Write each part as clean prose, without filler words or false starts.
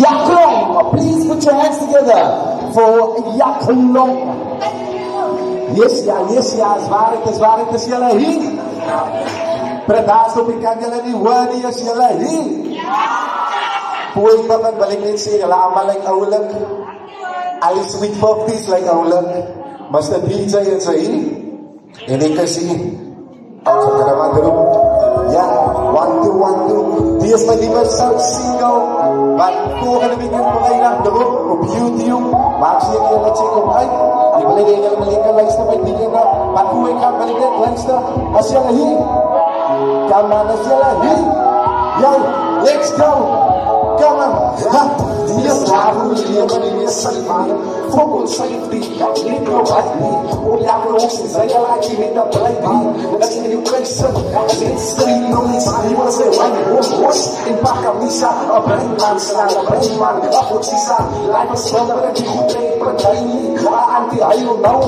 Yaklong, please put your hands together for Yaklong. Yes, zwaar het is jullie hier. Predaas op ik kan jullie niet horen, yes, jullie hier. Poei banget balik din sih, lama like oulik. I sweet 50s like oulik. Mas the DJ yan sa ini. Ini kasi, sa kanaman dulu. Yeah, 1, 2, 1, 2. Dias may lima sa singaw. But kung kanabigyan mo kayo na dulu, o beauty yung, maksudnya kayo na chikong, ay, ibalagay ka lang maling ka, langs na may tingin na, pakuwi ka, maligyan, langs na, asya lahi. Kama na siya lahi. Yan, let's go. Come on, dia selalu dia berinya salibana, fokus safety, ini providing, olhar para você, saya lagi minta pelajaran, das education, as street noise, você vai hoje, embarca missa, a brandman, a brandman, a potisa, life is stronger than you think, but a anti-hero, no,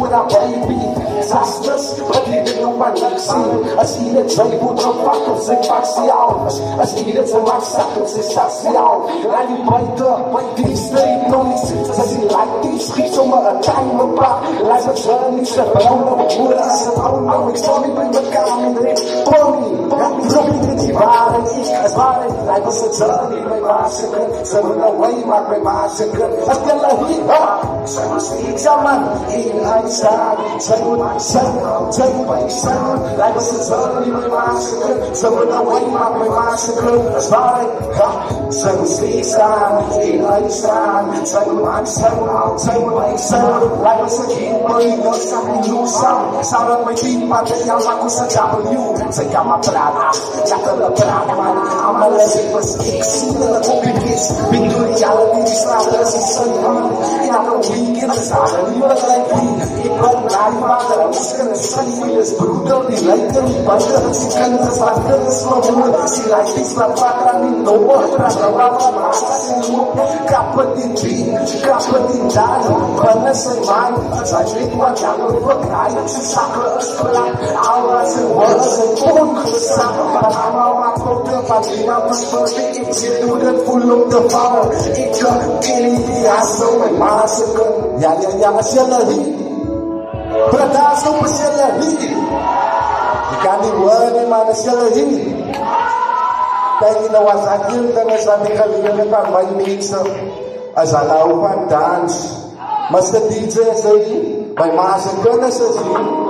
with a baby, disasters, but you don't want to see, as he let say, put a fuck of the parcial, as he let say, my sacrifice. Laat je buiten, bij die streep nog niet zitten. Zij zien lijkt die schiet zomaar een time op bak. Lijkt het zo niet te brouwen. Moeder als het oude, ik zal niet bij elkaar met een pony. Drop niet in die waarheid, het waarheid. Lijkt als het zo niet bij maasje. Ze willen away, maar bij maasje. Als je laat hier, zij moet steeds aan man. In hij staat, zij moet bij staan. Lijkt als het zo niet bij maasje. Ze willen away, maar bij maasje. Het waarheid, zij moet steeds staan, in hij staan. Zij moet aanstaan, zij moet bij staan. Lijkt als het geen boy, dat is aan die nieuw samen. Samen met die materiaal, maar hoe ze W. Zij kan maar praten, ja kan maar praten, man. Allemaal les, ik zie dat het op je is. Ik doe die alle die slapen, dat is zo man. In alle weekend is daar een nieuwe lijking. Ik ben naar die vader, ik moest kunnen zijn. Je is broeder, die lijken, die buiten. Ze kunnen het slapen, dat is nog moeilijk. Ze lijkt iets wat vaker aan die noord. Kapit in die, kapit in daar. Panas in mind, zij weet wat jij wil verkrijgen. Ze zakken is klaar, alles in woorden zijn ongezakken. Maar allemaal maar grote van niemand besproken. Ik zit door het voel op de vallen. Ik kan die hassel met maasken. Ja, als je lagi. Predaas op als je lagi. Je kan niet worden, maar als je lagi. Kaya ginawasan yun na sa ating kalimutan na may mix of asalaw pa, dance. Mas na DJ sa iyo, may maasang ka na sa iyo.